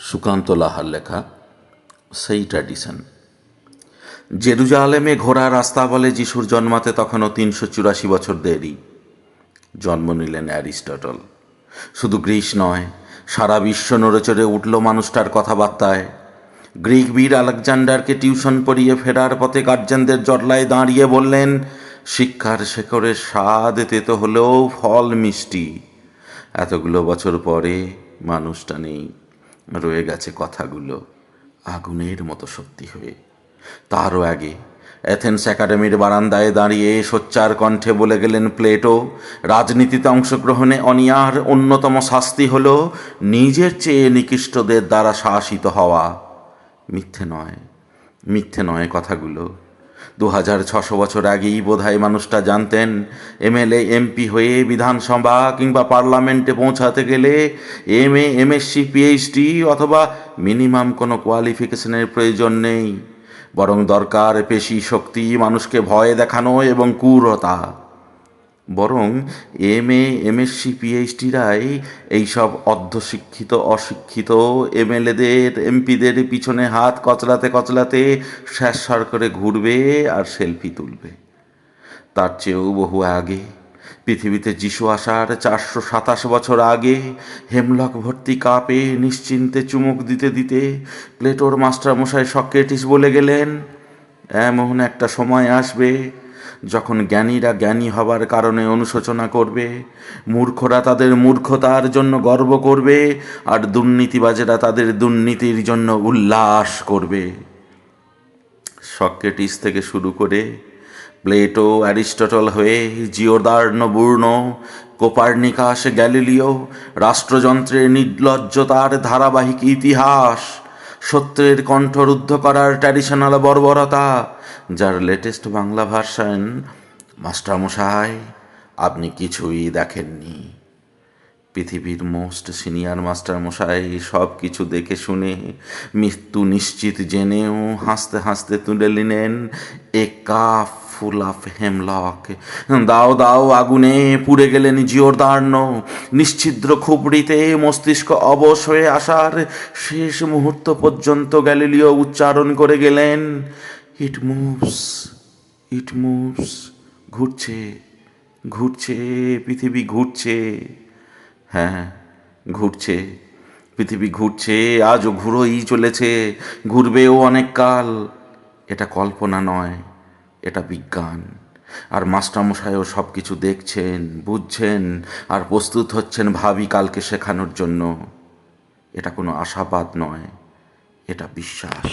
সুকান্ত লাহার লেখা সেই ট্র্যাডিশন। জেরুজালেমে ঘোড়া রাস্তা বলে যিশুর জন্মাতে তখনও 384 বছর দেরি। জন্ম নিলেন অ্যারিস্টটল। শুধু গ্রিস নয়, সারা বিশ্ব নড়েচড়ে উঠল মানুষটার কথাবার্তায়। গ্রিক বীর আলেকজান্ডারকে টিউশন পড়িয়ে ফেরার পথে গার্জেনদের জটলায় দাঁড়িয়ে বললেন, শিক্ষার শেকড়ের স্বাদ তেতো হলেও ফল মিষ্টি। এতগুলো বছর পরে মানুষটা নেই, রয়ে গেছে কথাগুলো আগুনের মতো সত্যি হয়ে। তারও আগে অ্যাথেন্স একাডেমির বারান্দায় দাঁড়িয়ে সোচ্চার কণ্ঠে বলে গেলেন প্লেটো, রাজনীতিতে অংশগ্রহণে অনিয়ার অন্যতম শাস্তি হল নিজের চেয়ে নিকৃষ্টদের দ্বারা শাসিত হওয়া। মিথ্যে নয় কথাগুলো। 2600 বছর আগেই বোধহয় মানুষটা জানতেন, এমএলএ এমপি হয়ে বিধানসভা কিংবা পার্লামেন্টে পৌঁছাতে গেলে এমএ এমএসসি পিএইচডি অথবা মিনিমাম কোনো কোয়ালিফিকেশনের প্রয়োজন নেই, বরং দরকার পেশি শক্তি, মানুষকে ভয় দেখানো এবং ক্রূরতা। বরং এমএ এমএসসি পিএইচডিরাই এইসব অর্ধশিক্ষিত অশিক্ষিত এমএলএদের এমপিদের পিছনে হাত কচলাতে কচলাতে স্যাঁতস্যাঁত করে ঘুরবে আর সেলফি তুলবে। তার চেয়েও বহু আগে, পৃথিবীতে যিশু আসার 427 বছর আগে, হেমলক ভর্তি কাপে নিশ্চিন্তে চুমুক দিতে দিতে প্লেটোর মাস্টারমশাই সক্রেটিস বলে গেলেন, এমন একটা সময় আসবে যখন জ্ঞানীরা জ্ঞানী হবার কারণে অনুশোচনা করবে, মূর্খরা তাদের মূর্খতার জন্য গর্ব করবে, আর দুর্নীতিবাজেরা তাদের দুর্নীতির জন্য উল্লাস করবে। সক্রেটিস থেকে শুরু করে প্লেটো, অ্যারিস্টটল হয়ে জিওর্দানো বুর্নো, কোপার্নিকাস, গ্যালিলিও, রাষ্ট্রযন্ত্রের নির্লজ্জতার ধারাবাহিক ইতিহাস, সত্যের কণ্ঠরুদ্ধ করার ট্র্যাডিশনাল বর্বরতা, যার লেটেস্ট বাংলা ভার্সন মাস্টারমশাই আপনি কিছুই দেখেননি। পৃথিবীর মোস্ট সিনিয়র মাস্টারমশাই সব কিছু দেখে শুনে, মৃত্যু নিশ্চিত জেনেও হাসতে হাসতে তুলে নিলেন এ কাপ ফুল অফ হেমলক। দাও দাও আগুনে পুড়ে গেলেন জিওর্দানো। নিশ্ছিদ্র খুপড়িতে মস্তিষ্ক অবশ হয়ে আসার শেষ মুহূর্ত পর্যন্ত গ্যালিলিও উচ্চারণ করে গেলেন, ইট মুভস, ইট মুভস। ঘুরছে ঘুরছে পৃথিবী ঘুরছে। হ্যাঁ, ঘুরছে পৃথিবী, ঘুরছে, আজও ঘুরোই চলেছে, ঘুরবেও অনেক কাল। এটা কল্পনা নয়, এটা বিজ্ঞান। আর মাস্টারমশাইও সব কিছু দেখছেন, বুঝছেন, আর প্রস্তুত হচ্ছেন ভাবি কালকে শেখানোর জন্য। এটা কোনো আশাবাদ নয়, এটা বিশ্বাস।